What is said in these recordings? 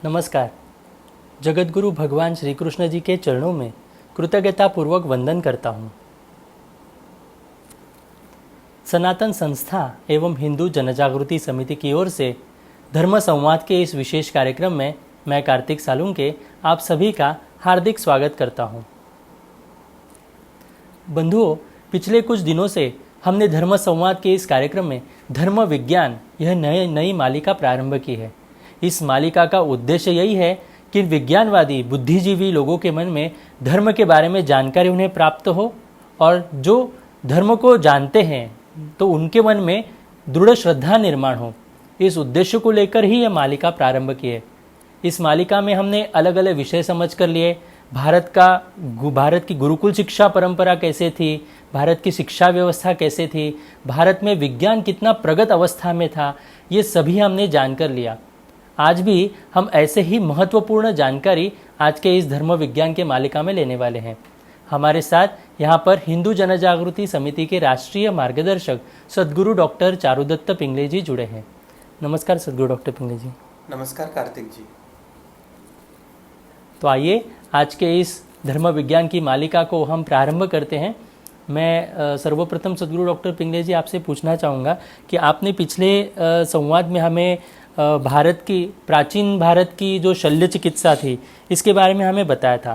नमस्कार। जगतगुरु भगवान श्री कृष्ण जी के चरणों में कृतज्ञतापूर्वक वंदन करता हूँ। सनातन संस्था एवं हिंदू जनजागृति समिति की ओर से धर्म संवाद के इस विशेष कार्यक्रम में मैं कार्तिक सालुंके आप सभी का हार्दिक स्वागत करता हूँ। बंधुओं, पिछले कुछ दिनों से हमने धर्म संवाद के इस कार्यक्रम में धर्म विज्ञान यह नई मालिका प्रारंभ की है। इस मालिका का उद्देश्य यही है कि विज्ञानवादी बुद्धिजीवी लोगों के मन में धर्म के बारे में जानकारी उन्हें प्राप्त हो और जो धर्म को जानते हैं तो उनके मन में दृढ़ श्रद्धा निर्माण हो। इस उद्देश्य को लेकर ही यह मालिका प्रारंभ की है। इस मालिका में हमने अलग अलग विषय समझ कर लिए। भारत की गुरुकुल शिक्षा परंपरा कैसे थी, भारत की शिक्षा व्यवस्था कैसे थी, भारत में विज्ञान कितना प्रगत अवस्था में था, ये सभी हमने जानकर लिया। आज भी हम ऐसे ही महत्वपूर्ण जानकारी आज के इस धर्म विज्ञान के मालिका में लेने वाले हैं। हमारे साथ यहाँ पर हिंदू जनजागृति समिति के राष्ट्रीय मार्गदर्शक सद्गुरु डॉक्टर चारुदत्त पिंगले जी जुड़े हैं। नमस्कार सद्गुरु डॉक्टर पिंगले जी। नमस्कार कार्तिक जी। तो आइए आज के इस धर्म विज्ञान की मालिका को हम प्रारंभ करते हैं। मैं सर्वप्रथम सद्गुरु डॉक्टर पिंगले जी आपसे पूछना चाहूँगा कि आपने पिछले संवाद में हमें प्राचीन भारत की जो शल्य चिकित्सा थी इसके बारे में हमें बताया था,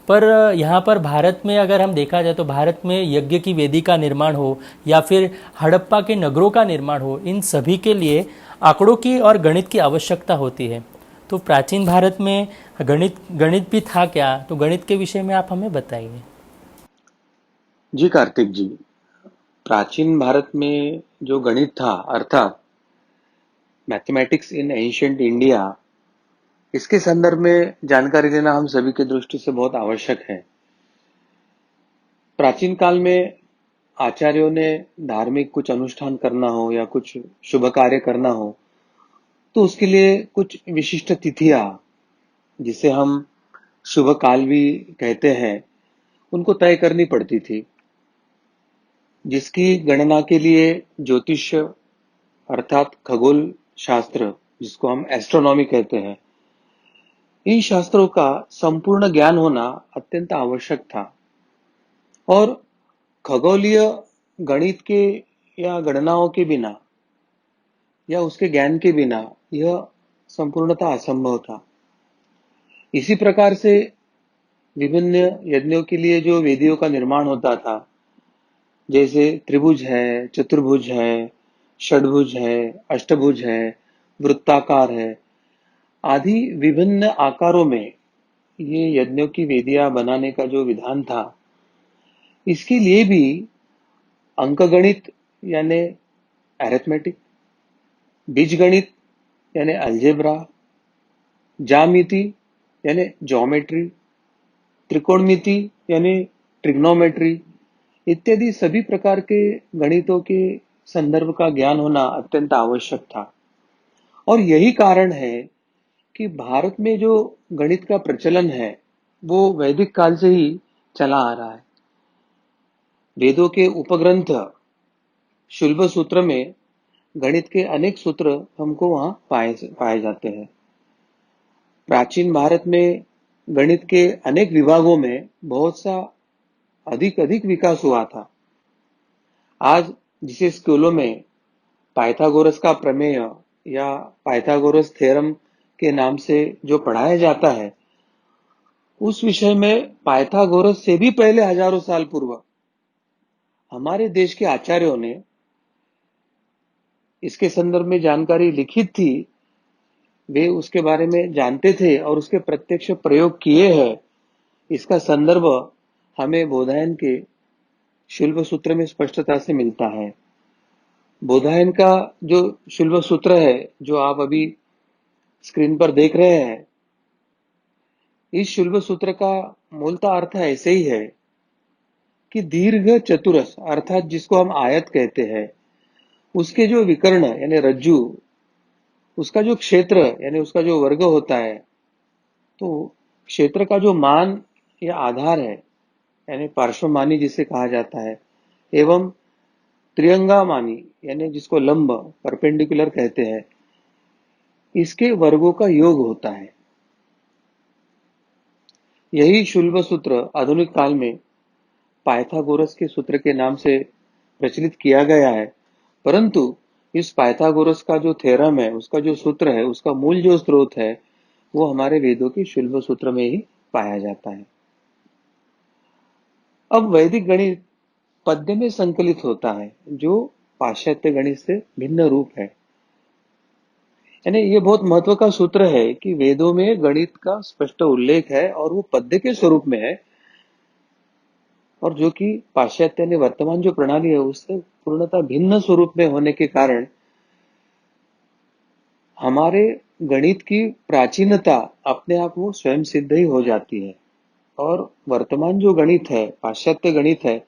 पर यहाँ पर भारत में अगर हम देखा जाए तो भारत में यज्ञ की वेदी का निर्माण हो या फिर हड़प्पा के नगरों का निर्माण हो, इन सभी के लिए आंकड़ों की और गणित की आवश्यकता होती है। तो प्राचीन भारत में गणित भी था क्या? तो गणित के विषय में आप हमें बताइए। जी कार्तिक जी, प्राचीन भारत में जो गणित था अर्थात मैथमेटिक्स इन एंशिएंट इंडिया, इसके संदर्भ में जानकारी लेना हम सभी की दृष्टि से बहुत आवश्यक है। प्राचीन काल में आचार्यों ने धार्मिक कुछ अनुष्ठान करना हो या कुछ शुभ कार्य करना हो तो उसके लिए कुछ विशिष्ट तिथियां, जिसे हम शुभ काल भी कहते हैं, उनको तय करनी पड़ती थी, जिसकी गणना के लिए ज्योतिष अर्थात खगोल शास्त्र, जिसको हम एस्ट्रोनॉमी कहते हैं, इन शास्त्रों का संपूर्ण ज्ञान होना अत्यंत आवश्यक था। और खगोलीय गणित के या गणनाओं के बिना या उसके ज्ञान के बिना यह संपूर्णतः असंभव था। इसी प्रकार से विभिन्न यज्ञों के लिए जो वेदियों का निर्माण होता था, जैसे त्रिभुज है, चतुर्भुज है, षड्भुज है, अष्टभुज है, वृत्ताकार है, आदि विभिन्न आकारों में ये यज्ञों की वेदियां बनाने का जो विधान था, इसके लिए भी अंकगणित यानी अरिथमेटिक, बीजगणित यानी अलजेब्रा, ज्यामिति यानी ज्योमेट्री, त्रिकोणमिति यानी ट्रिग्नोमेट्री इत्यादि सभी प्रकार के गणितों के संदर्भ का ज्ञान होना अत्यंत आवश्यक था। और यही कारण है कि भारत में जो गणित का प्रचलन है वो वैदिक काल से ही चला आ रहा है। वेदों के उपग्रंथ शुल्ब सूत्र में गणित के अनेक सूत्र हमको वहां पाए जाते हैं। प्राचीन भारत में गणित के अनेक विभागों में बहुत सा अधिक विकास हुआ था। आज जिसे स्कूलों में पाइथागोरस का प्रमेय या पाइथागोरस थ्योरम के नाम से जो पढ़ाया जाता है, उस विषय में पाइथागोरस से भी पहले हजारों साल पूर्व हमारे देश के आचार्यों ने इसके संदर्भ में जानकारी लिखित थी। वे उसके बारे में जानते थे और उसके प्रत्यक्ष प्रयोग किए हैं। इसका संदर्भ हमें बोधायन के शुल्ब सूत्र में स्पष्टता से मिलता है। बोधायन का जो शुल्ब सूत्र है, जो आप अभी स्क्रीन पर देख रहे हैं, इस शुल्ब सूत्र का मूलतः अर्थ ऐसे ही है कि दीर्घ चतुरस अर्थात जिसको हम आयत कहते हैं, उसके जो विकर्ण यानी रज्जु, उसका जो क्षेत्र यानी उसका जो वर्ग होता है, तो क्षेत्र का जो मान या आधार है यानी पार्श्वमानी जिसे कहा जाता है, एवं त्रियंगामानी यानी जिसको लंब परपेंडिकुलर कहते हैं, इसके वर्गों का योग होता है। यही शुल्ब सूत्र आधुनिक काल में पाइथागोरस के सूत्र के नाम से प्रचलित किया गया है। परंतु इस पाइथागोरस का जो थ्योरम है, उसका जो सूत्र है, उसका मूल जो स्रोत है, वो हमारे वेदों के शुल्ब सूत्र में ही पाया जाता है। अब वैदिक गणित पद्य में संकलित होता है, जो पाश्चात्य गणित से भिन्न रूप है। यानी ये बहुत महत्व का सूत्र है कि वेदों में गणित का स्पष्ट उल्लेख है और वो पद्य के स्वरूप में है, और जो कि पाश्चात्य ने वर्तमान जो प्रणाली है उससे पूर्णतः भिन्न स्वरूप में होने के कारण हमारे गणित की प्राचीनता अपने आप वो स्वयं सिद्ध ही हो जाती है। और वर्तमान जो गणित है, पाश्चात्य गणित है,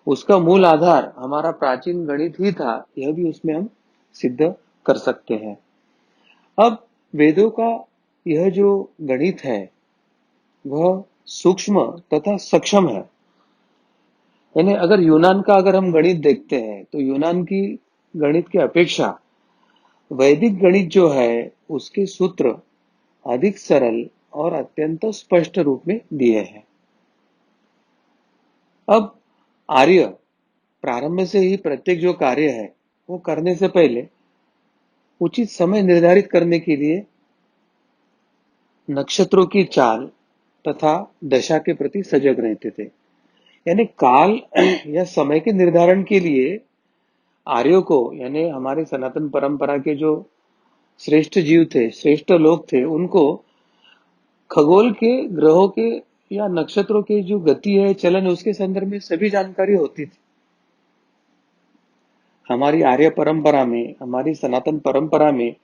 उसका मूल आधार हमारा प्राचीन गणित ही था, यह भी उसमें हम सिद्ध कर सकते हैं। अब वेदों का यह जो गणित है वह सूक्ष्म तथा सक्षम है। यानी अगर यूनान का अगर हम गणित देखते हैं तो यूनान की गणित की अपेक्षा वैदिक गणित जो है उसके सूत्र अधिक सरल और अत्यंत स्पष्ट रूप में दिए हैं। अब आर्य प्रारंभ से ही प्रत्येक जो कार्य है वो करने से पहले उचित समय निर्धारित करने के लिए नक्षत्रों की चाल तथा दशा के प्रति सजग रहते थे। यानी काल या समय के निर्धारण के लिए आर्यों को, यानी हमारे सनातन परंपरा के जो श्रेष्ठ जीव थे, श्रेष्ठ लोग थे, उनको खगोल के, ग्रहों के या नक्षत्रों के जो गति है, चलन है, उसके संदर्भ में सभी जानकारी होती थी। हमारी आर्य परंपरा में, हमारी सनातन परंपरा में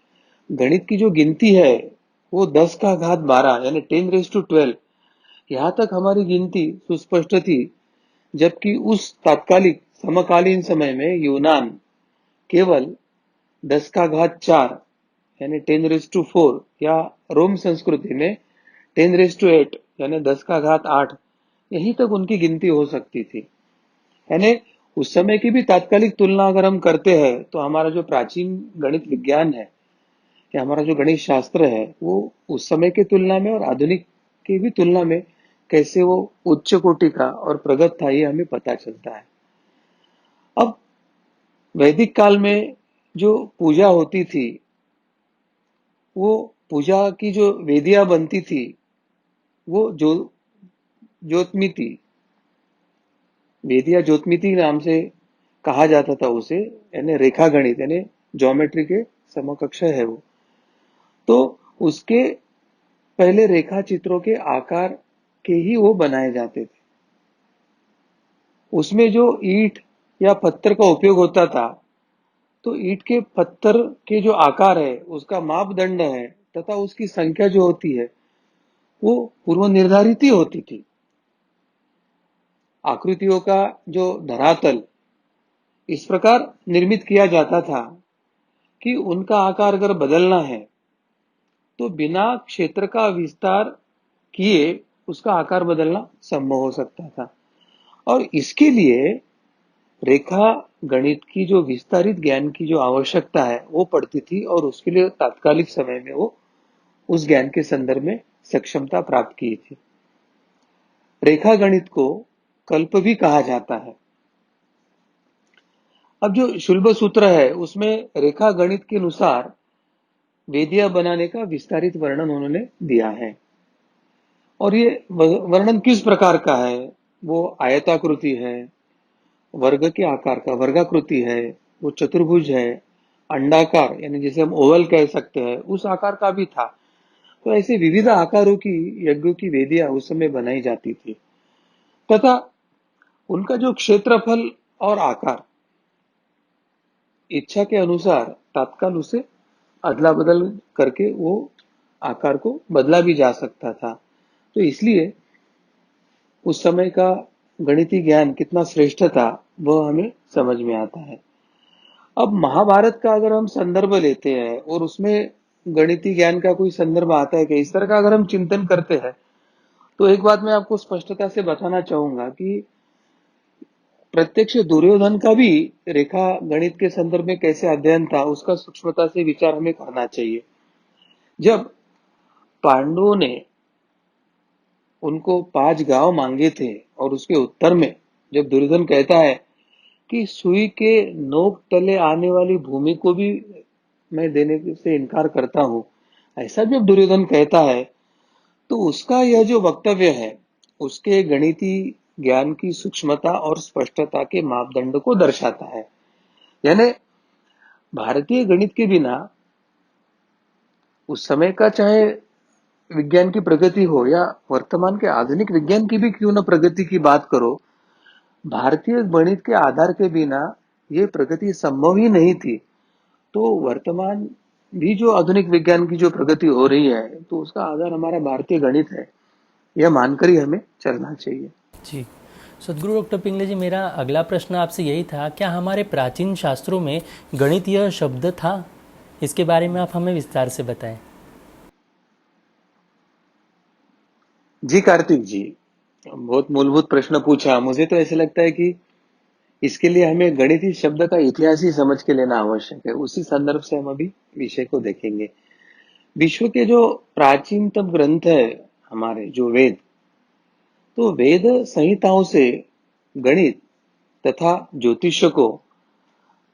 गणित की जो गिनती है वो 10 का घात 12 यानी 10⁻12, यहां तक हमारी गिनती सुस्पष्ट थी। जबकि उस तात्कालिक समकालीन समय में यूनान केवल 10 का घात 4 यानी 10⁻4, या रोम संस्कृति में 10⁻8 यानी 10 का घात 8, यहीं तक उनकी गिनती हो सकती थी। यानी उस समय की भी तात्कालिक तुलना अगर हम करते हैं तो हमारा जो प्राचीन गणित विज्ञान है या हमारा जो गणित शास्त्र है वो उस समय की तुलना में और आधुनिक की भी तुलना में कैसे वो उच्च कोटि का और प्रगत था, ये हमें पता चलता है। अब वैदिक काल में जो पूजा होती थी, वो पूजा की जो वेदियां बनती थी वो जो ज्योतमिति, वेदिया ज्योतमिति नाम से कहा जाता था उसे, यानी रेखा गणित, यानी ज्योमेट्री के समकक्ष है वो। तो उसके पहले रेखा चित्रों के आकार के ही वो बनाए जाते थे। उसमें जो ईंट या पत्थर का उपयोग होता था, तो ईंट के पत्थर के जो आकार है उसका मापदंड है तथा उसकी संख्या जो होती है वो पूर्व निर्धारित ही होती थी। आकृतियों का जो धरातल इस प्रकार निर्मित किया जाता था कि उनका आकार अगर बदलना है तो बिना क्षेत्र का विस्तार किए उसका आकार बदलना संभव हो सकता था। और इसके लिए रेखा गणित की जो विस्तारित ज्ञान की जो आवश्यकता है वो पड़ती थी, और उसके लिए तात्कालिक समय में वो उस ज्ञान के संदर्भ में सक्षमता प्राप्त की थी। रेखा गणित को कल्प भी कहा जाता है। अब जो शुल्ब सूत्र है उसमें रेखा गणित के अनुसार वेदियां बनाने का विस्तारित वर्णन उन्होंने दिया है। और ये वर्णन किस प्रकार का है? वो आयताकृति है, वर्ग के आकार का वर्गाकृति है, वो चतुर्भुज है, अंडाकार यानी जिसे हम ओवल कह सकते हैं उस आकार का भी था। तो ऐसे विविध आकारों की यज्ञों की वेदियां उस समय बनाई जाती थी तथा उनका जो क्षेत्रफल और आकार इच्छा के अनुसार तात्काल उसे अदला बदल करके वो आकार को बदला भी जा सकता था। तो इसलिए उस समय का गणितीय ज्ञान कितना श्रेष्ठ था वह हमें समझ में आता है। अब महाभारत का अगर हम संदर्भ लेते हैं और उसमें गणितीय ज्ञान का कोई संदर्भ आता है कि इस तरह का अगर हम चिंतन करते हैं, तो एक बात मैं आपको स्पष्टता से बताना चाहूंगा कि प्रत्यक्ष दुर्योधन का भी रेखा गणित के संदर्भ में कैसे अध्ययन था उसका सूक्ष्मता से विचार हमें करना चाहिए। जब पांडवों ने उनको 5 गांव मांगे थे और उसके उत्तर में जब दुर्योधन कहता है कि सुई के नोक तले आने वाली भूमि को भी मैं देने से इनकार करता हूं, ऐसा जब दुर्योधन कहता है तो उसका यह जो वक्तव्य है उसके गणितीय ज्ञान की सूक्ष्मता और स्पष्टता के मापदंड को दर्शाता है। यानी भारतीय गणित के बिना उस समय का चाहे विज्ञान की प्रगति हो या वर्तमान के आधुनिक विज्ञान की भी क्यों न प्रगति की बात करो, भारतीय गणित के आधार के बिना ये प्रगति संभव ही नहीं थी। तो वर्तमान भी जो आधुनिक विज्ञान की जो प्रगति हो रही है तो उसका आधार हमारा भारतीय गणित है, यह मानकर ही हमें चलना चाहिए। जी, सदगुरु डॉक्टर पिंगले जी, मेरा अगला प्रश्न आपसे यही था, क्या हमारे प्राचीन शास्त्रों में गणित यह शब्द था? इसके बारे में आप हमें विस्तार से बताएं। जी कार्तिक जी, बहुत मूलभूत प्रश्न पूछा। मुझे तो ऐसे लगता है कि इसके लिए हमें गणितीय शब्द का इतिहास ही समझ के लेना आवश्यक है। उसी संदर्भ से हम अभी विषय को देखेंगे। विश्व के जो प्राचीनतम ग्रंथ है हमारे जो वेद, तो वेद संहिताओं से गणित तथा ज्योतिष को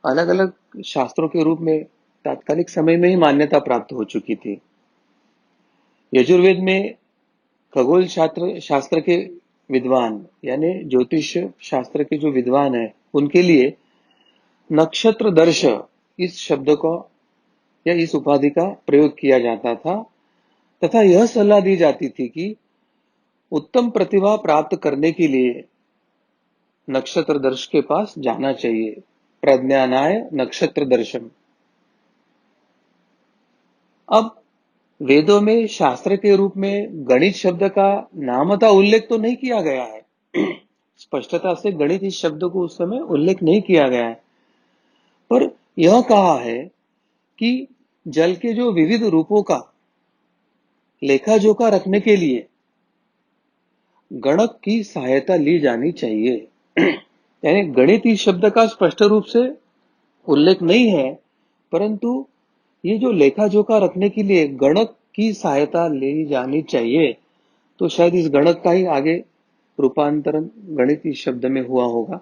अलग अलग शास्त्रों के रूप में तात्कालिक समय में ही मान्यता प्राप्त हो चुकी थी। यजुर्वेद में खगोल शास्त्र शास्त्र के विद्वान यानी ज्योतिष शास्त्र के जो विद्वान है उनके लिए नक्षत्र दर्श इस शब्द को या इस उपाधि का प्रयोग किया जाता था तथा यह सलाह दी जाती थी कि उत्तम प्रतिभा प्राप्त करने के लिए नक्षत्रदर्श के पास जाना चाहिए। प्रज्ञानाय नक्षत्र दर्शन। अब वेदों में शास्त्र के रूप में गणित शब्द का नामतः उल्लेख तो नहीं किया गया है। स्पष्टता से गणित इस शब्द को उस समय उल्लेख नहीं किया गया है, पर यह कहा है कि जल के जो विविध रूपों का लेखा जोखा रखने के लिए गणक की सहायता ली जानी चाहिए। यानी गणित इस शब्द का स्पष्ट रूप से उल्लेख नहीं है, परंतु ये जो लेखा जोखा रखने के लिए गणक की सहायता ली जानी चाहिए, तो शायद इस गणक का ही आगे रूपांतरण गणित इस शब्द में हुआ होगा।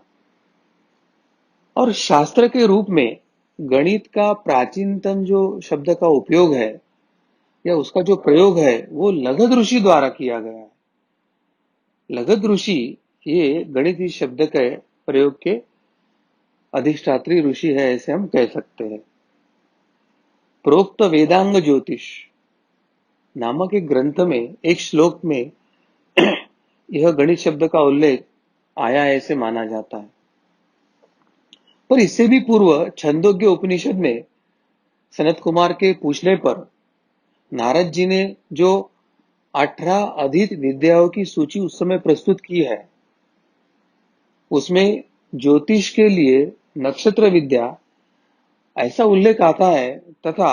और शास्त्र के रूप में गणित का प्राचीनतम जो शब्द का उपयोग है या उसका जो प्रयोग है वो लगध ऋषि द्वारा किया गया है। लगध ऋषि ये गणित इस शब्द के प्रयोग के अधिष्ठात्री ऋषि है, ऐसे हम कह सकते हैं। प्रोक्त वेदांग ज्योतिष नामक एक ग्रंथ में एक श्लोक में यह गणित शब्द का उल्लेख आया है ऐसे माना जाता है। पर इससे भी पूर्व छंदोग्य उपनिषद में सनत कुमार के पूछने पर नारद जी ने जो 18 अधिक विद्याओं की सूची उस समय प्रस्तुत की है, उसमें ज्योतिष के लिए नक्षत्र विद्या ऐसा उल्लेख आता है तथा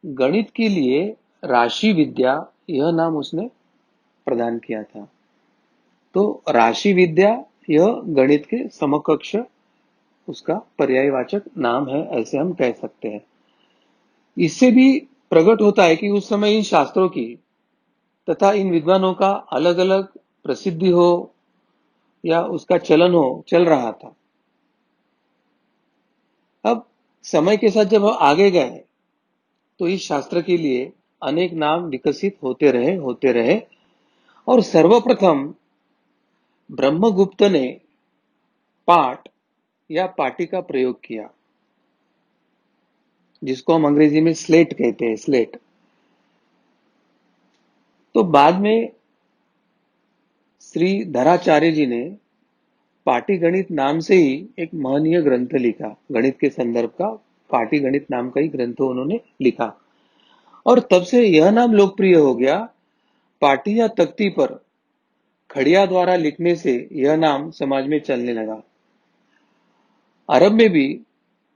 गणित के लिए राशि विद्या यह नाम उसने प्रदान किया था। तो राशि विद्या यह गणित के समकक्ष उसका पर्यायवाचक नाम है, ऐसे हम कह सकते हैं। इससे भी प्रकट होता है कि उस समय इन शास्त्रों की तथा इन विद्वानों का अलग अलग प्रसिद्धि हो या उसका चलन हो चल रहा था। अब समय के साथ जब हम आगे गए तो इस शास्त्र के लिए अनेक नाम विकसित होते रहे और सर्वप्रथम ब्रह्मगुप्त ने पाठ या पाटी का प्रयोग किया, जिसको हम अंग्रेजी में स्लेट कहते हैं, स्लेट। तो बाद में श्री धराचार्य जी ने पाटीगणित नाम से ही एक महनीय ग्रंथ लिखा। गणित के संदर्भ का पाटीगणित नाम का ही ग्रंथ उन्होंने लिखा और तब से यह नाम लोकप्रिय हो गया। पाटी या तख्ती पर खड़िया द्वारा लिखने से यह नाम समाज में चलने लगा। अरब में भी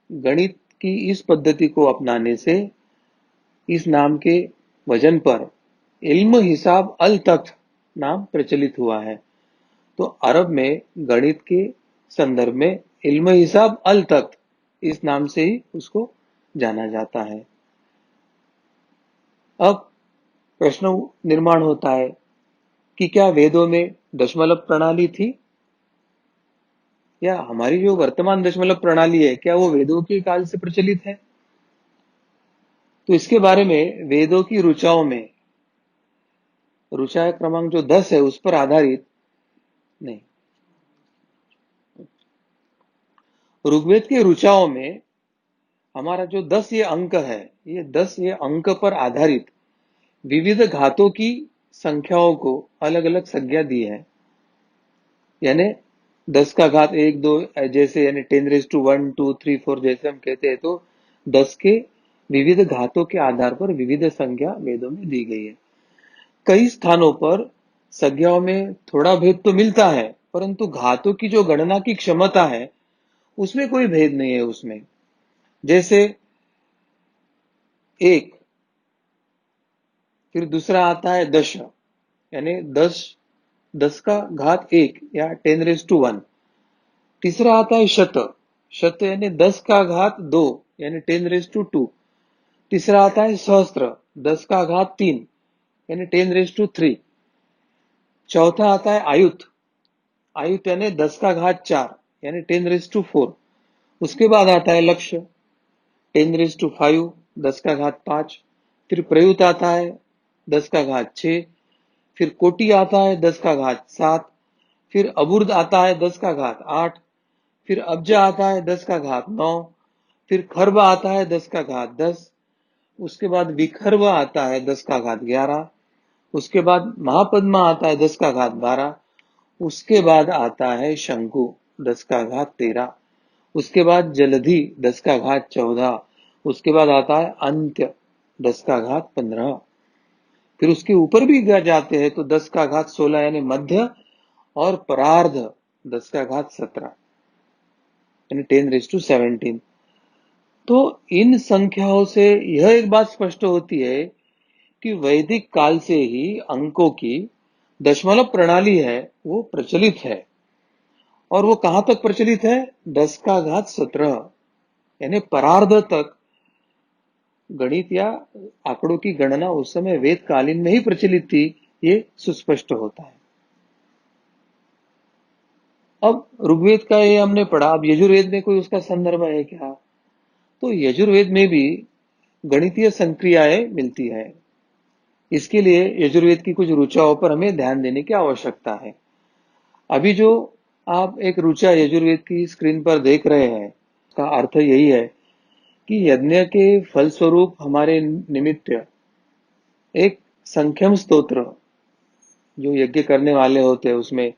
गणित की इस पद्धति को अपनाने से इस नाम के वजन पर इल्म हिसाब अल तख्त नाम प्रचलित हुआ है। तो अरब में गणित के संदर्भ में इल्म हिसाब अल तख्त इस नाम से ही उसको जाना जाता है। अब प्रश्न निर्माण होता है कि क्या वेदों में दशमलव प्रणाली थी, या हमारी जो वर्तमान दशमलव प्रणाली है क्या वो वेदों के काल से प्रचलित है। तो इसके बारे में वेदों की ऋचाओं में, ऋचा क्रमांक जो 10 है उस पर आधारित नहीं, ऋग्वेद के ऋचाओं में हमारा जो 10 ये अंक है, ये 10 ये अंक पर आधारित विविध घातों की संख्याओं को अलग अलग संज्ञा दी है। यानी 10 का घात 1 2 जैसे, यानी 10⁻1 2 3 4 जैसे हम कहते हैं, तो 10 के विविध घातों के आधार पर विविध संज्ञा वेदों में दी गई है। कई स्थानों पर संज्ञाओं में थोड़ा भेद तो मिलता है, परंतु घातों की जो गणना की क्षमता है उसमें कोई भेद नहीं है उसमें। जैसे 1, फिर दूसरा आता है दश, यानी 10 का घात 1 या 10⁻1। तीसरा आता है शत, शत यानी 10 का घात 2 यानी 10⁻2। तीसरा आता है सहस्त्र, 10 का घात 3 यानी 10⁻3। चौथा आता है आयुत, आयुत यानी 10 का घात 4 यानी 10⁻4। उसके बाद आता है लक्ष्य, 10⁻5, 10 का घात 5। फिर प्रयुत आता है 10 का घात 6। फिर कोटि आता है 10 का घात 7। फिर अबुर्द आता है 10 का घात 8। फिर अब्जा आता है 10 का घात 9। फिर खर्ब आता है 10 का घात 10। उसके बाद विखर्ब आता है 10 का घात 11। उसके बाद महापद्मा आता है 10 का घात 12। उसके बाद आता है शंकु 10 का घात 13। उसके बाद जलधि 10 का घात 14। उसके बाद आता है अंत्य 10 का घात 15। फिर उसके ऊपर भी जाते हैं तो 10 का घात 16 यानी मध्य, और परार्ध 10 का घात 17 यानी 10⁻17। तो इन संख्याओं से यह एक बात स्पष्ट होती है कि वैदिक काल से ही अंकों की दशमलव प्रणाली है वो प्रचलित है। और वो कहां तक प्रचलित है? 10 का घात 17 यानी परार्ध तक गणित या आंकड़ों की गणना उस समय वेद कालीन में ही प्रचलित थी, ये सुस्पष्ट होता है। अब ऋग्वेद का ये हमने पढ़ा, अब यजुर्वेद में कोई उसका संदर्भ है क्या? तो यजुर्वेद में भी गणितीय संक्रियाएं मिलती है। इसके लिए यजुर्वेद की कुछ ऋचाओं पर हमें ध्यान देने की आवश्यकता है। अभी जो आप एक ऋचा यजुर्वेद की स्क्रीन पर देख रहे हैं, उसका अर्थ यही है कि यज्ञ के फलस्वरूप हमारे निमित्त एक संख्यम स्तोत्र जो यज्ञ करने वाले होते हैं उसमें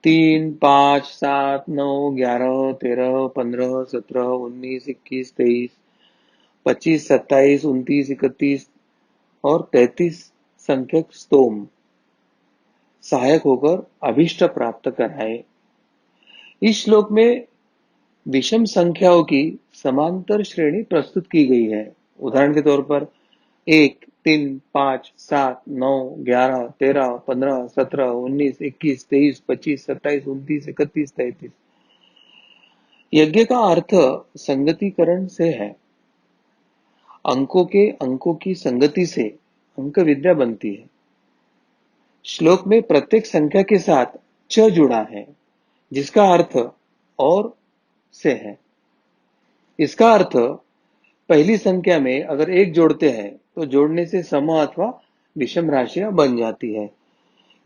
3 5 7 9 11 13 15 17 19 21 23 25 27 29 31 और 33 संख्यक स्तोम सहायक होकर अभिष्ट प्राप्त कराए। इस श्लोक में विषम संख्याओं की समांतर श्रेणी प्रस्तुत की गई है। उदाहरण के तौर पर 1 3 5 7 9 11 13 15 17 19 21 23 25 27 29 31 33। यज्ञ का अर्थ संगतिकरण से है। अंकों की संगति से अंक विद्या बनती है। श्लोक में प्रत्येक संख्या के साथ च जुड़ा है जिसका अर्थ और से है। इसका अर्थ पहली संख्या में अगर एक जोड़ते हैं तो जोड़ने से सम अथवा विषम राशियां बन जाती है।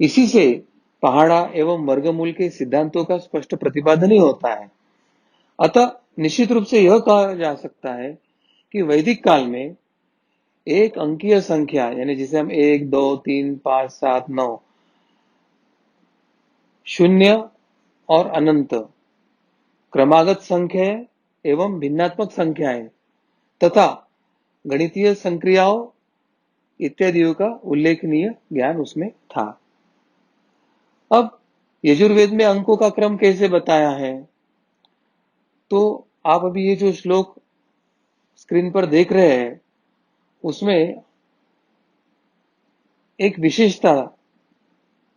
इसी से पहाड़ा एवं वर्गमूल के सिद्धांतों का स्पष्ट प्रतिपादन ही होता है। अतः निश्चित रूप से यह कहा जा सकता है कि वैदिक काल में एक अंकीय संख्या, यानी जिसे हम 1 2 3 5 7 9 शून्य और अनंत क्रमागत संख्याएं एवं भिन्नात्मक संख्याएं तथा गणितीय संक्रियाओं इत्यादियों का उल्लेखनीय ज्ञान उसमें था। अब यजुर्वेद में अंकों का क्रम कैसे बताया है? तो आप अभी ये जो श्लोक स्क्रीन पर देख रहे हैं उसमें एक विशेषता,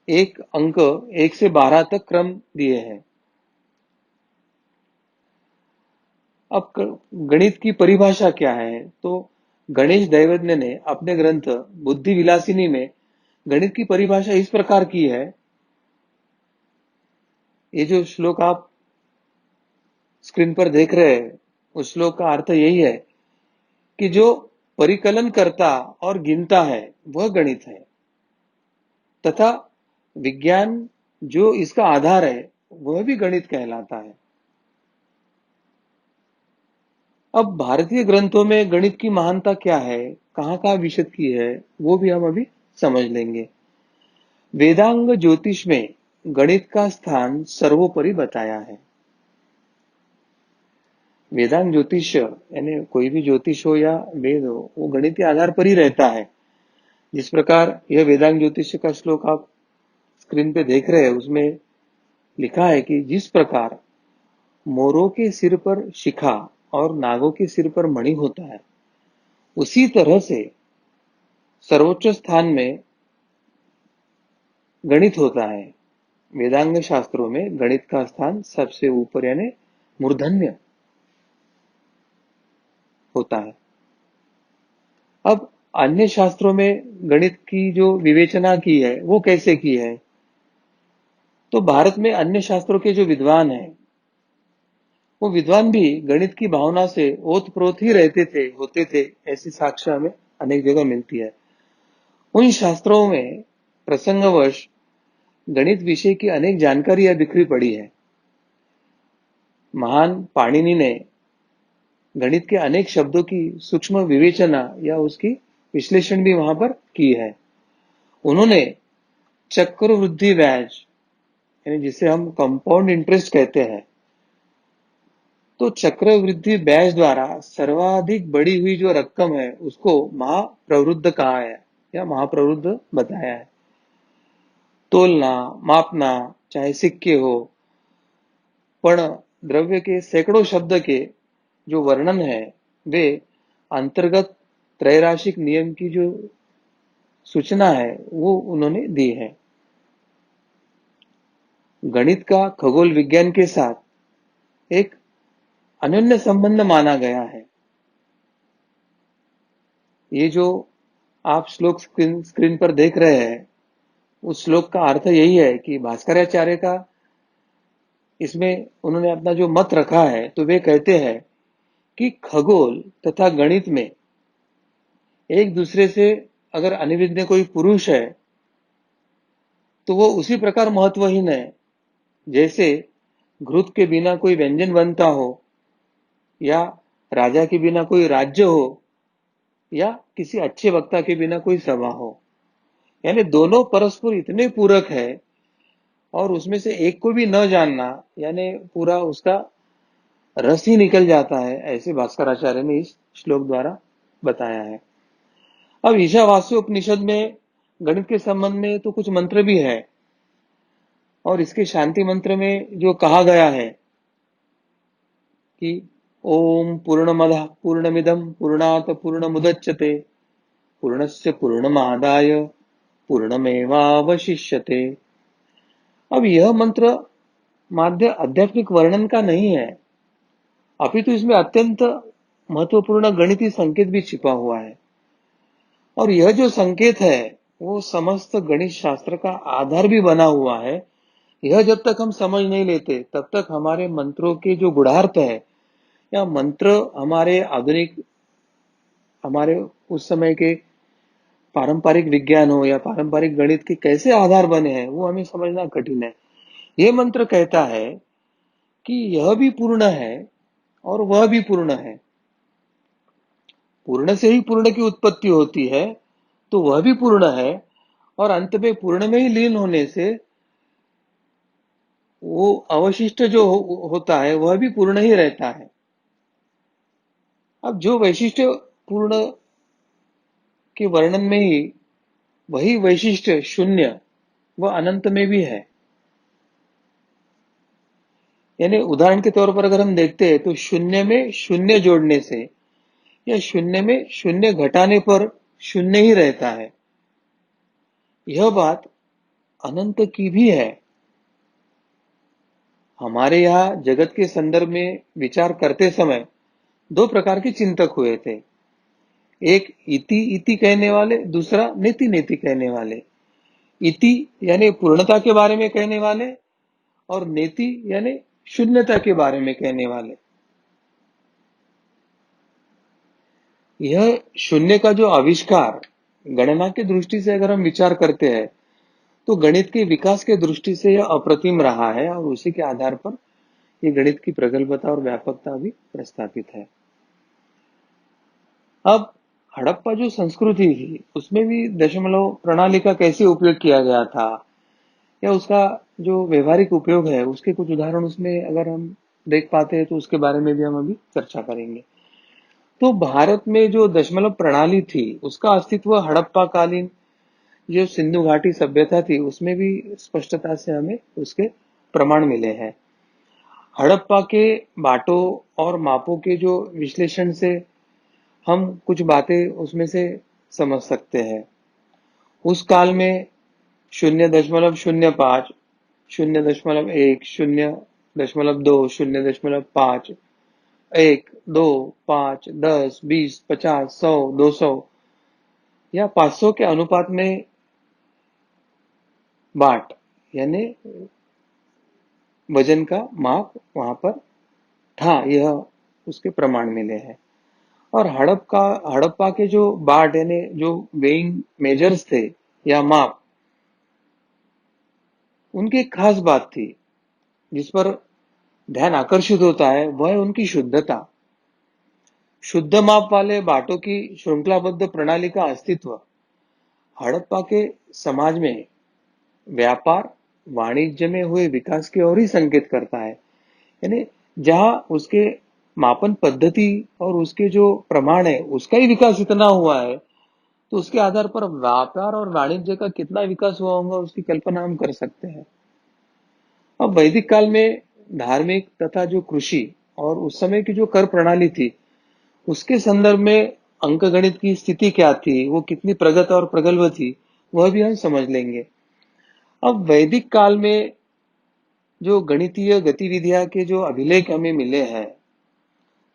एक अंक 1 से 12 तक क्रम दिए हैं। अब गणित की परिभाषा क्या है? तो गणेश दैवज्ञ ने अपने ग्रंथ बुद्धि विलासिनी में गणित की परिभाषा इस प्रकार की है, ये जो श्लोक आप स्क्रीन पर देख रहे हैं, उस श्लोक का अर्थ यही है कि जो परिकलन करता और गिनता है वह गणित है, तथा विज्ञान जो इसका आधार है वह भी गणित कहलाता है। अब भारतीय ग्रंथों में गणित की महानता क्या है, कहाँ कहाँ विशद की है, वो भी हम अभी समझ लेंगे। वेदांग ज्योतिष में गणित का स्थान सर्वोपरि बताया है। वेदांग ज्योतिष यानी कोई भी ज्योतिष हो या वेद हो, वो गणित के आधार पर ही रहता है। जिस प्रकार यह वेदांग ज्योतिष का श्लोक आप स्क्रीन पे देख रहे हैं, उसमें लिखा है कि जिस प्रकार मोरों के सिर पर शिखा और नागों के सिर पर मणि होता है, उसी तरह से सर्वोच्च स्थान में गणित होता है। वेदांग शास्त्रों में गणित का स्थान सबसे ऊपर यानी मूर्धन्य होता है। अब अन्य शास्त्रों में गणित की जो विवेचना की है वो कैसे की है, तो भारत में अन्य शास्त्रों के जो विद्वान हैं, वो विद्वान भी गणित की भावना से ओतप्रोत ही रहते थे, होते थे, ऐसी साक्ष्य हमें अनेक जगह मिलती है। उन शास्त्रों में प्रसंगवश गणित विषय की अनेक जानकारियां बिखरी पड़ी है। महान पाणिनि ने गणित के अनेक शब्दों की सूक्ष्म विवेचना या उसकी विश्लेषण भी वहां पर की है। उन्होंने चक्रवृद्धि ब्याज यानी जिसे हम कंपाउंड इंटरेस्ट कहते हैं, तो चक्रवृद्धि ब्याज द्वारा सर्वाधिक बढ़ी हुई जो रकम है उसको महाप्रवृद्ध कहा है या महाप्रवृद्ध बताया है। तोलना, मापना, चाहे सिक्के हो, पण द्रव्य के सैकड़ों शब्द के जो वर्णन है वे अंतर्गत त्रैराशिक नियम की जो सूचना है वो उन्होंने दी है। गणित का खगोल विज्ञान के साथ एक अनन्य संबंध माना गया है। ये जो आप श्लोक स्क्रीन पर देख रहे हैं, उस श्लोक का अर्थ यही है कि भास्कराचार्य का इसमें उन्होंने अपना जो मत रखा है, तो वे कहते हैं कि खगोल तथा गणित में एक दूसरे से अगर अनिविज्ञ कोई पुरुष है तो वो उसी प्रकार महत्वहीन है जैसे घृत के बिना कोई व्यंजन बनता हो या राजा के बिना कोई राज्य हो या किसी अच्छे वक्ता के बिना कोई सभा हो। यानी दोनों परस्पर इतने पूरक है और उसमें से एक को भी न जानना यानी पूरा उसका रस ही निकल जाता है, ऐसे भास्कराचार्य ने इस श्लोक द्वारा बताया है। अब ईशावास्य उपनिषद में गणित के संबंध में तो कुछ मंत्र भी है, और इसके शांति मंत्र में जो कहा गया है कि ओम पूर्णमदः पूर्णमिदं पूर्णात् पूर्णमुदच्यते पूर्णस्य पूर्णमादाय पूर्णमेवावशिष्यते। अब यह मंत्र माध्य आध्यात्मिक वर्णन का नहीं है, अपितु इसमें अत्यंत महत्वपूर्ण गणितीय संकेत भी छिपा हुआ है। और यह जो संकेत है वो समस्त गणित शास्त्र का आधार भी बना हुआ है। यह जब तक हम समझ नहीं लेते तब तक हमारे मंत्रों के जो गुढ़ार्थ है या मंत्र हमारे आधुनिक हमारे उस समय के पारंपरिक विज्ञान हो या पारंपरिक गणित के कैसे आधार बने हैं वो हमें समझना कठिन है। यह मंत्र कहता है कि यह भी पूर्ण है और वह भी पूर्ण है। पूर्ण से ही पूर्ण की उत्पत्ति होती है, तो वह भी पूर्ण है और अंत में पूर्ण में ही लीन होने से वो अवशिष्ट जो होता है वह भी पूर्ण ही रहता है। अब जो वैशिष्ट पूर्ण के वर्णन में ही वही वैशिष्ट शून्य व अनंत में भी है। यानी उदाहरण के तौर पर अगर हम देखते हैं तो शून्य में शून्य जोड़ने से या शून्य में शून्य घटाने पर शून्य ही रहता है। यह बात अनंत की भी है। हमारे यहाँ जगत के संदर्भ में विचार करते समय दो प्रकार के चिंतक हुए थे, एक इति इति कहने वाले, दूसरा नेति नेति कहने वाले। इति यानी पूर्णता के बारे में कहने वाले, और नेति यानी शून्यता के बारे में कहने वाले। यह शून्य का जो आविष्कार गणना की दृष्टि से अगर हम विचार करते हैं तो गणित के विकास के दृष्टि से यह अप्रतिम रहा है, और उसी के आधार पर ये गणित की प्रगल्भता और व्यापकता भी प्रस्थापित है। अब हड़प्पा जो संस्कृति थी उसमें भी दशमलव प्रणाली का कैसे उपयोग किया गया था, या उसका जो व्यवहारिक उपयोग है उसके कुछ उदाहरण उसमें अगर हम देख पाते हैं तो उसके बारे में भी हम अभी चर्चा करेंगे। तो भारत में जो दशमलव प्रणाली थी उसका अस्तित्व हड़प्पा कालीन जो सिंधु घाटी सभ्यता थी उसमें भी स्पष्टता से हमें उसके प्रमाण मिले हैं। हड़प्पा के बाटों और मापों के जो विश्लेषण से हम कुछ बातें उसमें से समझ सकते हैं। उस काल में 0.05, 0.1, 0.2, 0.5, 1, 2, 5, 10, 20, 50, 100, 200 या 500 के अनुपात में बाट यानी वजन का माप वहां पर था, यह उसके प्रमाण मिले हैं। और हड़प्पा के जो बाट यानी जो वेइंग मेजर्स थे या माप, उनकी एक खास बात थी जिस पर ध्यान आकर्षित होता है, वह है उनकी शुद्धता। शुद्ध माप वाले बाटों की श्रृंखलाबद्ध प्रणाली का अस्तित्व हड़प्पा के समाज में व्यापार वाणिज्य में हुए विकास की ओर ही संकेत करता है। यानी जहां उसके मापन पद्धति और उसके जो प्रमाण है उसका ही विकास इतना हुआ है, तो उसके आधार पर व्यापार और वाणिज्य का कितना विकास हुआ होगा उसकी कल्पना हम कर सकते हैं। अब वैदिक काल में धार्मिक तथा जो कृषि और उस समय की जो कर प्रणाली थी उसके संदर्भ में अंकगणित की स्थिति क्या थी, वो कितनी प्रगत और प्रगल्भ थी, वह भी हम समझ लेंगे। अब वैदिक काल में जो गणितीय गतिविधियां के जो अभिलेख हमें मिले हैं,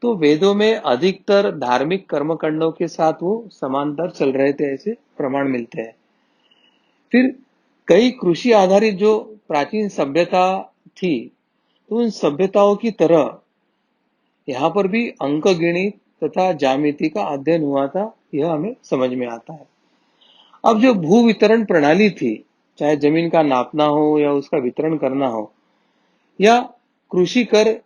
तो वेदों में अधिकतर धार्मिक कर्मकांडों के साथ वो समांतर चल रहे थे, ऐसे प्रमाण मिलते हैं। फिर कई कृषि आधारित जो प्राचीन सभ्यता थी, तो उन सभ्यताओं की तरह यहाँ पर भी अंक गणित तथा ज्यामिति का अध्ययन हुआ था, यह हमें समझ में आता है। अब जो भू वितरण प्रणाली थी, चाहे जमीन का नापना हो या उसका वितरण करना हो, या कृषि कर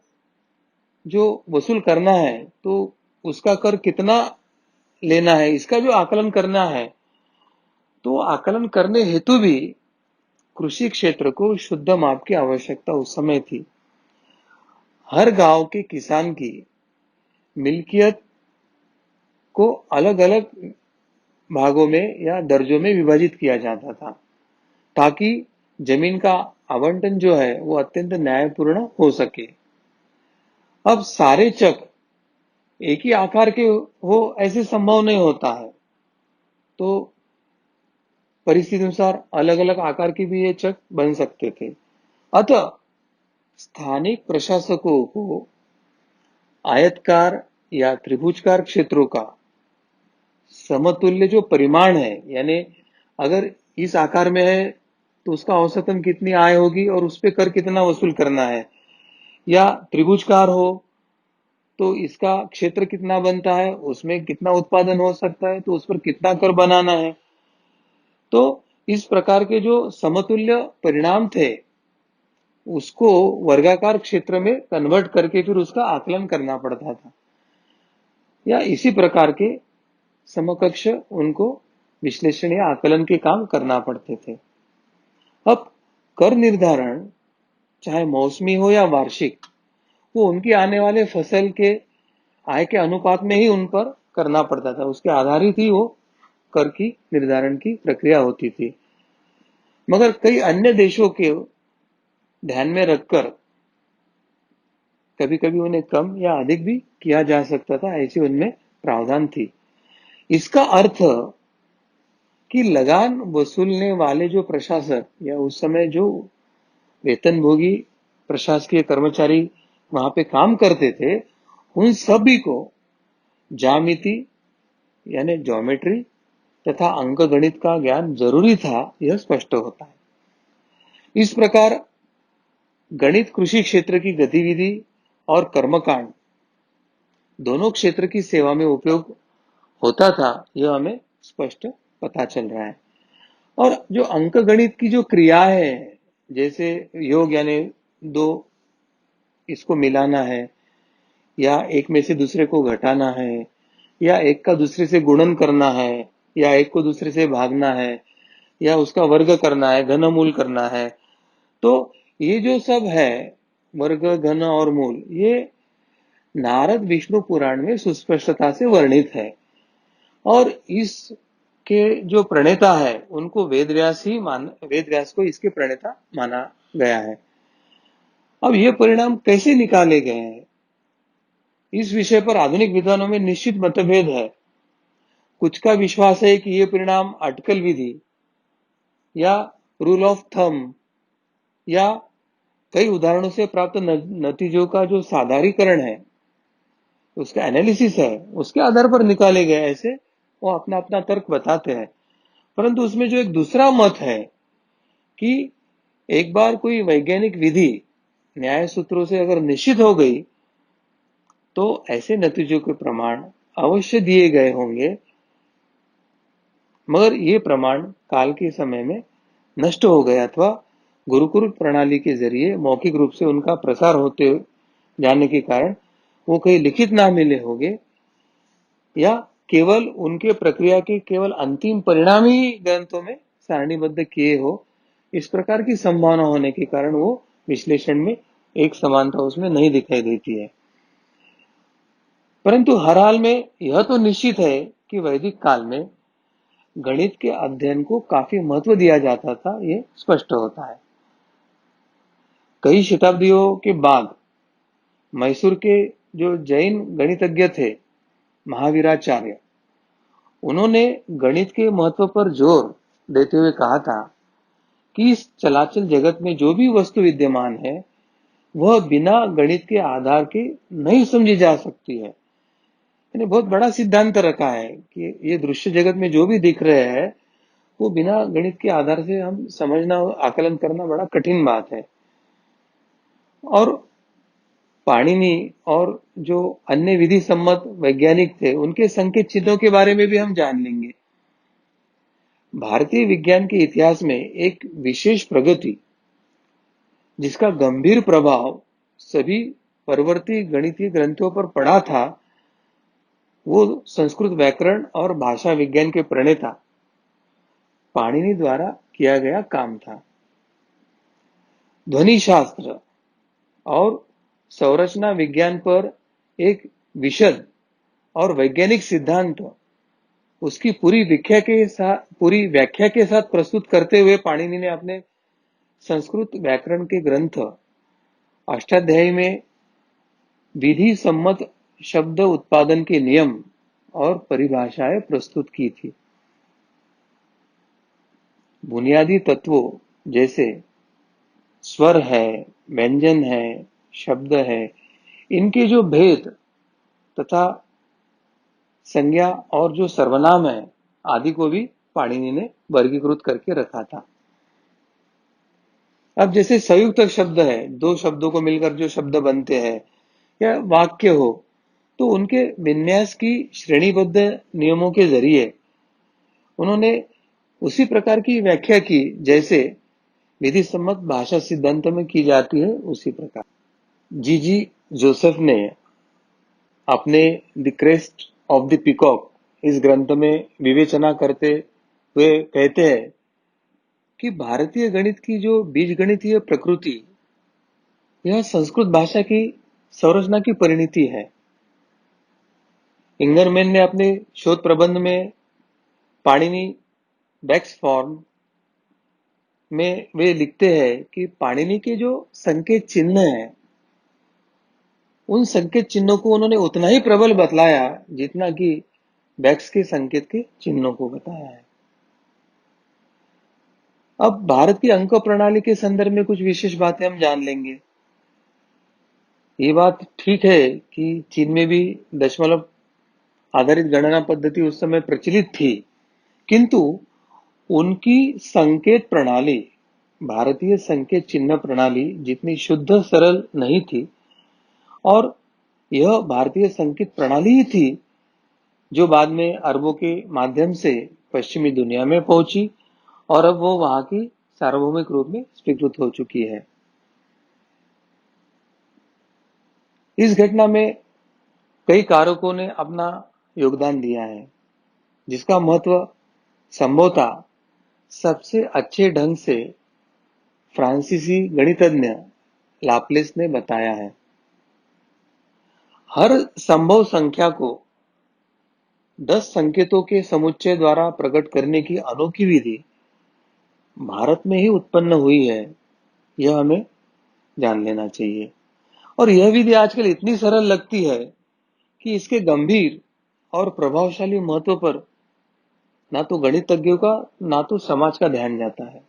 जो वसूल करना है तो उसका कर कितना लेना है इसका जो आकलन करना है, तो आकलन करने हेतु भी कृषि क्षेत्र को शुद्ध माप की आवश्यकता उस समय थी। हर गांव के किसान की मिल्कियत को अलग अलग भागों में या दर्जों में विभाजित किया जाता था, ताकि जमीन का आवंटन जो है वो अत्यंत न्यायपूर्ण हो सके। अब सारे चक एक ही आकार के हो ऐसे संभव नहीं होता है, तो परिस्थिति अनुसार अलग अलग आकार के भी ये चक बन सकते थे। अतः स्थानिक प्रशासकों को आयतकार या त्रिभुजकार क्षेत्रों का समतुल्य जो परिमाण है, यानी अगर इस आकार में है तो उसका औसतन कितनी आय होगी और उस पे कर कितना वसूल करना है, या त्रिभुजकार हो तो इसका क्षेत्र कितना बनता है, उसमें कितना उत्पादन हो सकता है, तो उस पर कितना कर बनाना है। तो इस प्रकार के जो समतुल्य परिणाम थे उसको वर्गाकार क्षेत्र में कन्वर्ट करके फिर उसका आकलन करना पड़ता था, या इसी प्रकार के समकक्ष उनको विश्लेषण या आकलन के काम करना पड़ते थे। अब कर निर्धारण चाहे मौसमी हो या वार्षिक, वो उनकी आने वाले फसल के आय के अनुपात में ही उन पर करना पड़ता था, उसके आधारित ही वो कर की निर्धारण की प्रक्रिया होती थी। मगर कई अन्य देशों के ध्यान में रखकर कभी कभी उन्हें कम या अधिक भी किया जा सकता था, ऐसी उनमें प्रावधान थी। इसका अर्थ कि लगान वसूलने वाले जो प्रशासक या उस समय जो वेतनभोगी प्रशासकीय कर्मचारी वहां पे काम करते थे, उन सभी को ज्यामिति यानी ज्योमेट्री तथा अंक गणित का ज्ञान जरूरी था, यह स्पष्ट होता है। इस प्रकार गणित कृषि क्षेत्र की गतिविधि और कर्मकांड दोनों क्षेत्र की सेवा में उपयोग होता था, यह हमें स्पष्ट पता चल रहा है। और जो अंक गणित की जो क्रिया है, जैसे योग यानी दो इसको मिलाना है, या एक में से दूसरे को घटाना है, या एक का दूसरे से गुणन करना है, या एक को दूसरे से भागना है, या उसका वर्ग करना है, घनमूल करना है, तो ये जो सब है वर्ग घन और मूल, ये नारद विष्णु पुराण में सुस्पष्टता से वर्णित है। और इसके जो प्रणेता है उनको वेदव्यास को इसके प्रणेता माना गया है। अब ये परिणाम कैसे निकाले गए हैं, इस विषय पर आधुनिक विद्वानों में निश्चित मतभेद है। कुछ का विश्वास है कि ये परिणाम अटकल विधि या रूल ऑफ थंब या कई उदाहरणों से प्राप्त नतीजों का जो साधारीकरण है, उसका एनालिसिस है, उसके आधार पर निकाले गए, ऐसे वो अपना अपना तर्क बताते हैं। परंतु उसमें जो एक दूसरा मत है कि एक बार कोई वैज्ञानिक विधि न्याय सूत्रों से अगर निश्चित हो गई तो ऐसे नतीजों के प्रमाण अवश्य दिए गए होंगे, मगर ये प्रमाण काल के समय में नष्ट हो गए अथवा गुरुकुल प्रणाली के जरिए मौखिक रूप से उनका प्रसार होते जाने के कारण वो कहीं लिखित ना मिले होंगे, या केवल उनके प्रक्रिया के केवल अंतिम परिणाम ही ग्रंथों में सारणीबद्ध किए हो। इस प्रकार की संभावना होने के कारण वो विश्लेषण में एक समानता उसमें नहीं दिखाई देती है। परंतु हर हाल में यह तो निश्चित है कि वैदिक काल में गणित के अध्ययन को काफी महत्व दिया जाता था, ये स्पष्ट होता है। कई शताब्दियों के बाद मैसूर के जो जैन गणितज्ञ थे महावीराचार्य, उन्होंने गणित के महत्व पर जोर देते हुए कहा था कि इस चलाचल जगत में जो भी वस्तु विद्यमान है वह बिना गणित के आधार के नहीं समझी जा सकती है। मैंने बहुत बड़ा सिद्धांत रखा है कि ये दृश्य जगत में जो भी दिख रहे हैं वो बिना गणित के आधार से हम समझना आकलन करना बड़ा कठिन बात है। और पाणिनि और जो अन्य विधि सम्मत वैज्ञानिक थे उनके संकेत चिन्हों के बारे में भी हम जान लेंगे। भारतीय विज्ञान के इतिहास में एक विशेष प्रगति जिसका गंभीर प्रभाव सभी परवर्ती गणितीय ग्रंथों पर पड़ा था, वो संस्कृत व्याकरण और भाषा विज्ञान के प्रणेता पाणिनि द्वारा किया गया काम था। ध्वनि शास्त्र और संरचना विज्ञान पर एक विशद और वैज्ञानिक सिद्धांत उसकी पूरी व्याख्या के साथ प्रस्तुत करते हुए पाणिनि ने अपने संस्कृत व्याकरण के ग्रंथ अष्टाध्यायी में विधि सम्मत शब्द उत्पादन के नियम और परिभाषाएं प्रस्तुत की थी। बुनियादी तत्वों जैसे स्वर है, व्यंजन है, शब्द है, इनके जो भेद तथा संज्ञा और जो सर्वनाम है आदि को भी पाणिनि ने वर्गीकृत करके रखा था। अब जैसे संयुक्त शब्द है, दो शब्दों को मिलकर जो शब्द बनते हैं या वाक्य हो, तो उनके विन्यास की श्रेणीबद्ध नियमों के जरिए उन्होंने उसी प्रकार की व्याख्या की जैसे विधि सम्मत भाषा सिद्धांत में की जाती है, उसी प्रकार जीजी जोसेफ ने अपने the crest of the peacock इस ग्रंथ में विवेचना करते हुए कहते हैं कि भारतीय गणित की जो बीजगणितीय प्रकृति यह संस्कृत भाषा की संरचना की परिणति है। इंगरमैन ने अपने शोध प्रबंध में पाणिनि बैक्स फॉर्म में वे लिखते हैं कि पाणिनि के जो संकेत चिन्ह हैं उन संकेत चिन्हों को उन्होंने उतना ही प्रबल बतलाया जितना कि बैक्स के संकेत के चिन्हों को बताया है। अब भारत की अंक प्रणाली के संदर्भ में कुछ विशेष बातें हम जान लेंगे। ये बात ठीक है कि चीन में भी दशमलव आधारित गणना पद्धति उस समय प्रचलित थी, किंतु उनकी संकेत प्रणाली, भारतीय संकेत चिन्ह प्रणाली जितनी शुद्ध सरल नहीं थी, और यह भारतीय संकेत प्रणाली ही थी जो बाद में अरबों के माध्यम से पश्चिमी दुनिया में पहुंची और अब वो वहां की सार्वभौमिक रूप में स्वीकृत हो चुकी है। इस घटना में कई कारकों ने अपना योगदान दिया है, जिसका महत्व संभवतः सबसे अच्छे ढंग से फ्रांसीसी गणितज्ञ लाप्लेस ने बताया है। हर संभव संख्या को 10 संकेतों के समुच्चय द्वारा प्रकट करने की अनोखी विधि भारत में ही उत्पन्न हुई है, यह हमें जान लेना चाहिए। और यह विधि आजकल इतनी सरल लगती है कि इसके गंभीर और प्रभावशाली महत्व पर ना तो गणितज्ञों का ना तो समाज का ध्यान जाता है।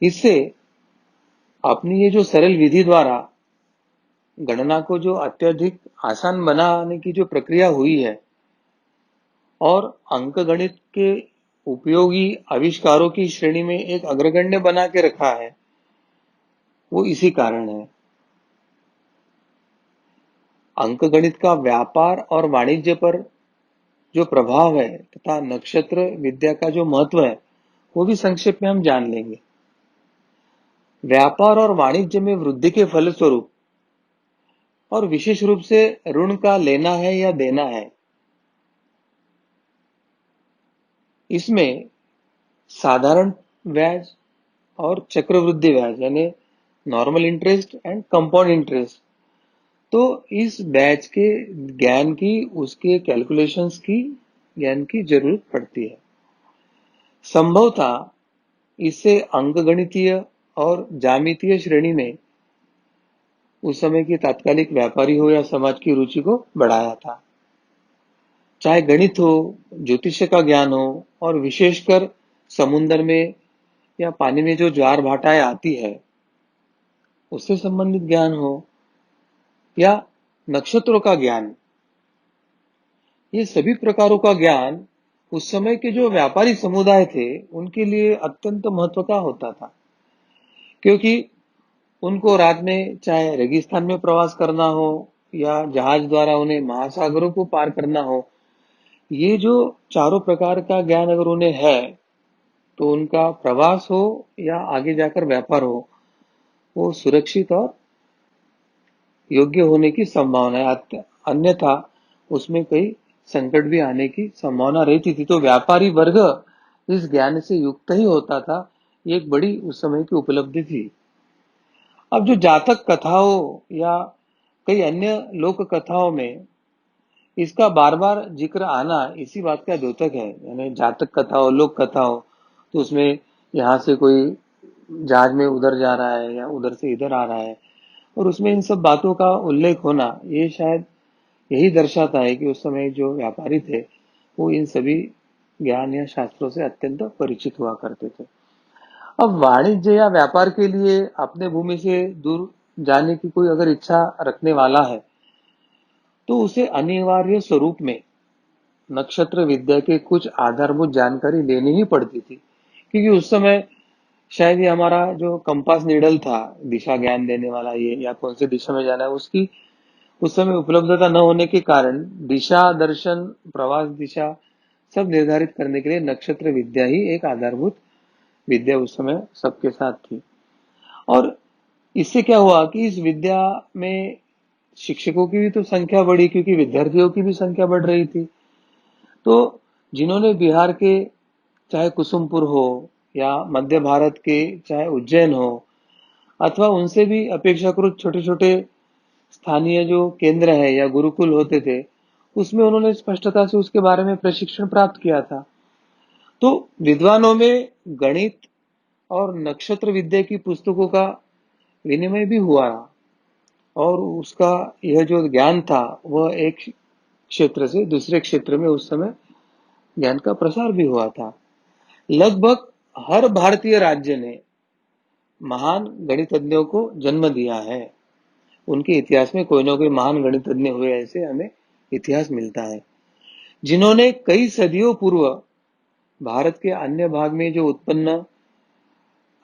इससे अपनी ये जो सरल विधि द्वारा गणना को जो अत्यधिक आसान बनाने की जो प्रक्रिया हुई है और अंकगणित के उपयोगी आविष्कारों की श्रेणी में एक अग्रगण्य बना के रखा है, वो इसी कारण है। अंकगणित का व्यापार और वाणिज्य पर जो प्रभाव है तथा नक्षत्र विद्या का जो महत्व है, वो भी संक्षेप में हम जान लेंगे। व्यापार और वाणिज्य में वृद्धि के फलस्वरूप और विशेष रूप से ऋण का लेना है या देना है, इसमें साधारण ब्याज और चक्रवृद्धि ब्याज यानी normal interest and compound interest, तो इस बैच के ज्ञान की, उसके कैलकुलेशंस की ज्ञान की जरूरत पड़ती है। संभवतः इससे अंकगणितीय और ज्यामितीय श्रेणी में उस समय के तात्कालिक व्यापारी हो या समाज की रुचि को बढ़ाया था। चाहे गणित हो, ज्योतिष का ज्ञान हो और विशेषकर समुद्र में या पानी में जो ज्वार भाटाएं आती है उससे संबंधित ज्ञान हो या नक्षत्रों का ज्ञान, ये सभी प्रकारों का ज्ञान उस समय के जो व्यापारी समुदाय थे उनके लिए अत्यंत महत्व का होता था, क्योंकि उनको रात में चाहे रेगिस्तान में प्रवास करना हो या जहाज द्वारा उन्हें महासागरों को पार करना हो, ये जो चारों प्रकार का ज्ञान अगर उन्हें है तो उनका प्रवास हो या आगे जाकर व्यापार हो, वो सुरक्षित और योग्य होने की संभावना है। अन्यथा उसमें कई संकट भी आने की संभावना रहती थी। तो व्यापारी वर्ग इस ज्ञान से युक्त ही होता था, ये एक बड़ी उस समय की उपलब्धि थी। अब जो जातक कथाओं या कई अन्य लोक कथाओं में इसका बार बार जिक्र आना इसी बात का द्योतक है। यानी जातक कथाओं, लोक कथाओं, तो उसमें यहाँ से कोई जहाज में उधर जा रहा है या उधर से इधर आ रहा है, और उसमें इन सब बातों का उल्लेख होना ये शायद यही दर्शाता है कि उस समय जो व्यापारी थे वो इन सभी ज्ञान या शास्त्रों से अत्यंत परिचित हुआ करते थे। अब वाणिज्य या व्यापार के लिए अपने भूमि से दूर जाने की कोई अगर इच्छा रखने वाला है तो उसे अनिवार्य स्वरूप में नक्षत्र विद्या के कुछ आधारभूत जानकारी लेनी ही पड़ती थी, क्योंकि उस समय शायद ये हमारा जो कंपास नीडल था, दिशा ज्ञान देने वाला, ये या कौन सी दिशा में जाना है, उसकी उस समय उपलब्धता न होने के कारण दिशा दर्शन, प्रवास दिशा सब निर्धारित करने के लिए नक्षत्र विद्या ही एक आधारभूत विद्या उस समय सबके साथ थी। और इससे क्या हुआ कि इस विद्या में शिक्षकों की भी तो संख्या बढ़ी, क्योंकि विद्यार्थियों की भी संख्या बढ़ रही थी। तो जिन्होंने बिहार के चाहे कुसुमपुर हो या मध्य भारत के चाहे उज्जैन हो अथवा उनसे भी अपेक्षाकृत छोटे छोटे स्थानीय जो केंद्र है या गुरुकुल होते थे, उसमें उन्होंने स्पष्टता से उसके बारे में प्रशिक्षण प्राप्त किया था। तो विद्वानों में गणित और नक्षत्र विद्या की पुस्तकों का विनिमय भी हुआ और उसका यह जो ज्ञान था वह एक क्षेत्र से दूसरे क्षेत्र में उस समय ज्ञान का प्रसार भी हुआ था। लगभग हर भारतीय राज्य ने महान गणितज्ञों को जन्म दिया है। उनके इतिहास में कोई ना कोई महान गणितज्ञ हुए, ऐसे हमें इतिहास मिलता है, जिन्होंने कई सदियों पूर्व भारत के अन्य भाग में जो उत्पन्न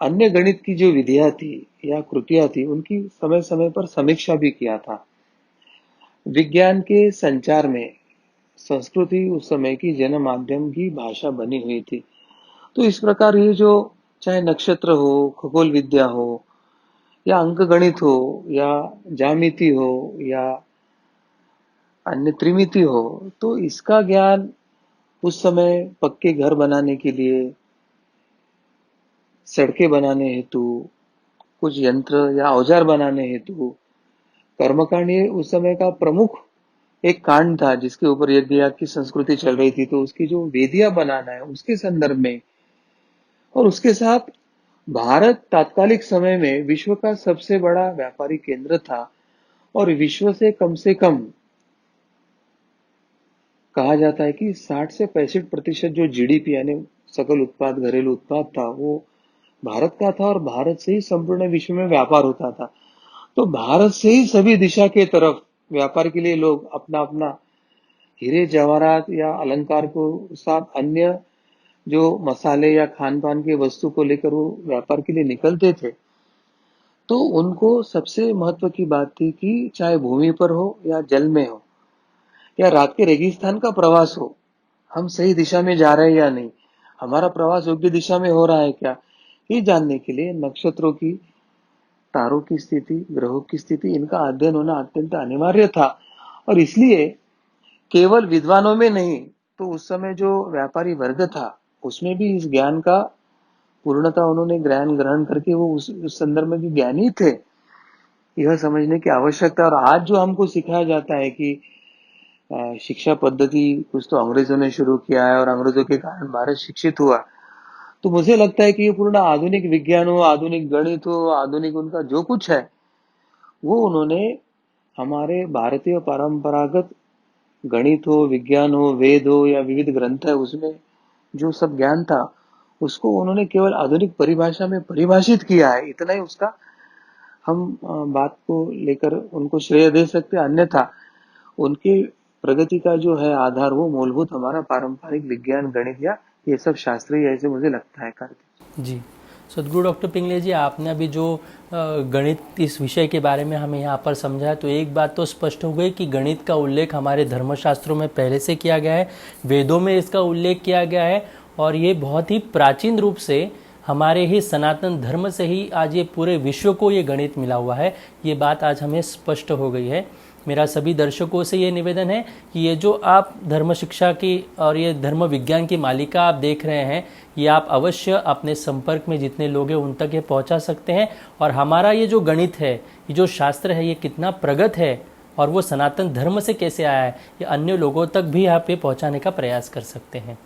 अन्य गणित की जो विधियां थी या कृतियां थी, उनकी समय समय पर समीक्षा भी किया था। विज्ञान के संचार में संस्कृत ही उस समय की जन माध्यम की भाषा बनी हुई थी। तो इस प्रकार ये जो चाहे नक्षत्र हो, खगोल विद्या हो, या अंक गणित हो, या ज्यामिति हो, या अन्य त्रिमिति हो, तो इसका ज्ञान उस समय पक्के घर बनाने के लिए, सड़कें बनाने हेतु, कुछ यंत्र या औजार बनाने हेतु, कर्मकांड ये उस समय का प्रमुख एक कांड था जिसके ऊपर यज्ञ याग की संस्कृति चल रही थी। तो उसकी जो वेदियां बनाना है उसके संदर्भ में, और उसके साथ भारत तात्कालिक समय में विश्व का सबसे बड़ा व्यापारी केंद्र था, और विश्व से कम कहा जाता है कि 60 से 65% जो जीडीपी यानी सकल उत्पाद घरेलू उत्पाद था वो भारत का था, और भारत से ही संपूर्ण विश्व में व्यापार होता था। तो भारत से ही सभी दिशा के तरफ व्यापार के लिए लोग अपना अपना हीरे जवाहरात या अलंकार को साथ अन्य जो मसाले या खान पान की वस्तु को लेकर वो व्यापार के लिए निकलते थे। तो उनको सबसे महत्व की बात थी कि चाहे भूमि पर हो या जल में हो या रात के रेगिस्तान का प्रवास हो, हम सही दिशा में जा रहे हैं या नहीं, हमारा प्रवास योग्य दिशा में हो रहा है क्या, ये जानने के लिए नक्षत्रों की, तारों की स्थिति, ग्रहों की स्थिति, इनका अध्ययन होना अत्यंत अनिवार्य था। और इसलिए केवल विद्वानों में नहीं, तो उस समय जो व्यापारी वर्ग था उसमें भी इस ज्ञान का पूर्णता उन्होंने ज्ञान ग्रहण करके वो उस संदर्भ में भी ज्ञानी थे, यह समझने की आवश्यकता। और आज जो हमको सिखाया जाता है कि शिक्षा पद्धति कुछ तो अंग्रेजों ने शुरू किया है और अंग्रेजों के कारण भारत शिक्षित हुआ, तो मुझे लगता है कि ये पूर्ण आधुनिक विज्ञान हो, आधुनिक गणित हो, आधुनिक उनका जो कुछ है, वो उन्होंने हमारे भारतीय परंपरागत गणित हो, विज्ञान हो, वेद हो या विविध ग्रंथ है, उसमें जो सब ज्ञान था उसको उन्होंने केवल आधुनिक परिभाषा में परिभाषित किया है, इतना ही उसका हम बात को लेकर उनको श्रेय दे सकते हैं। अन्यथा उनके प्रगति का जो है आधार वो मूलभूत हमारा पारंपरिक विज्ञान, गणित या ये सब शास्त्र ही है, ऐसे मुझे लगता है। कार्तिक जी, सदगुरु डॉक्टर पिंगले जी, आपने अभी जो गणित इस विषय के बारे में हमें यहाँ पर समझाया, तो एक बात तो स्पष्ट हो गई कि गणित का उल्लेख हमारे धर्मशास्त्रों में पहले से किया गया है, वेदों में इसका उल्लेख किया गया है, और ये बहुत ही प्राचीन रूप से हमारे ही सनातन धर्म से ही आज ये पूरे विश्व को ये गणित मिला हुआ है। ये बात आज हमें स्पष्ट हो गई है। मेरा सभी दर्शकों से ये निवेदन है कि ये जो आप धर्म शिक्षा की और ये धर्म विज्ञान की मालिका आप देख रहे हैं, ये आप अवश्य अपने संपर्क में जितने लोग हैं उन तक ये पहुंचा सकते हैं। और हमारा ये जो गणित है, ये जो शास्त्र है, ये कितना प्रगत है और वो सनातन धर्म से कैसे आया है, ये अन्य लोगों तक भी आप ये पहुँचाने का प्रयास कर सकते हैं।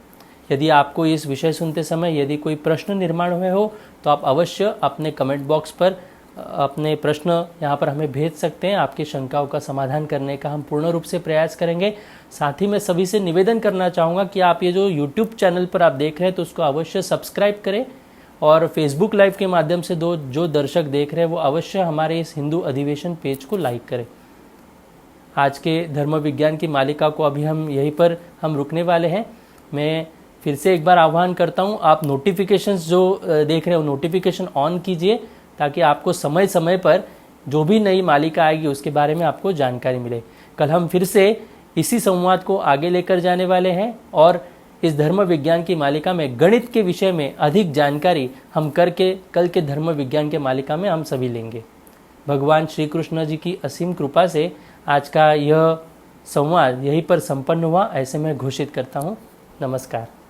यदि आपको इस विषय सुनते समय यदि कोई प्रश्न निर्माण हुए हो, तो आप अवश्य अपने कमेंट बॉक्स पर अपने प्रश्न यहाँ पर हमें भेज सकते हैं। आपकी शंकाओं का समाधान करने का हम पूर्ण रूप से प्रयास करेंगे। साथ ही मैं सभी से निवेदन करना चाहूँगा कि आप ये जो YouTube चैनल पर आप देख रहे हैं, तो उसको अवश्य सब्सक्राइब करें, और फेसबुक लाइव के माध्यम से जो दर्शक देख रहे हैं वो अवश्य हमारे इस हिंदू अधिवेशन पेज को लाइक करें। आज के धर्म विज्ञान की मालिका को अभी हम यहीं पर हम रुकने वाले हैं। मैं फिर से एक बार आह्वान करता हूँ, आप नोटिफिकेशंस जो देख रहे हो नोटिफिकेशन ऑन कीजिए, ताकि आपको समय समय पर जो भी नई मालिका आएगी उसके बारे में आपको जानकारी मिले। कल हम फिर से इसी संवाद को आगे लेकर जाने वाले हैं, और इस धर्म विज्ञान की मालिका में गणित के विषय में अधिक जानकारी हम करके कल के धर्म विज्ञान के मालिका में हम सभी लेंगे। भगवान श्री कृष्ण जी की असीम कृपा से आज का यह संवाद यहीं पर संपन्न हुआ, ऐसे मैं घोषित करता हूँ। नमस्कार।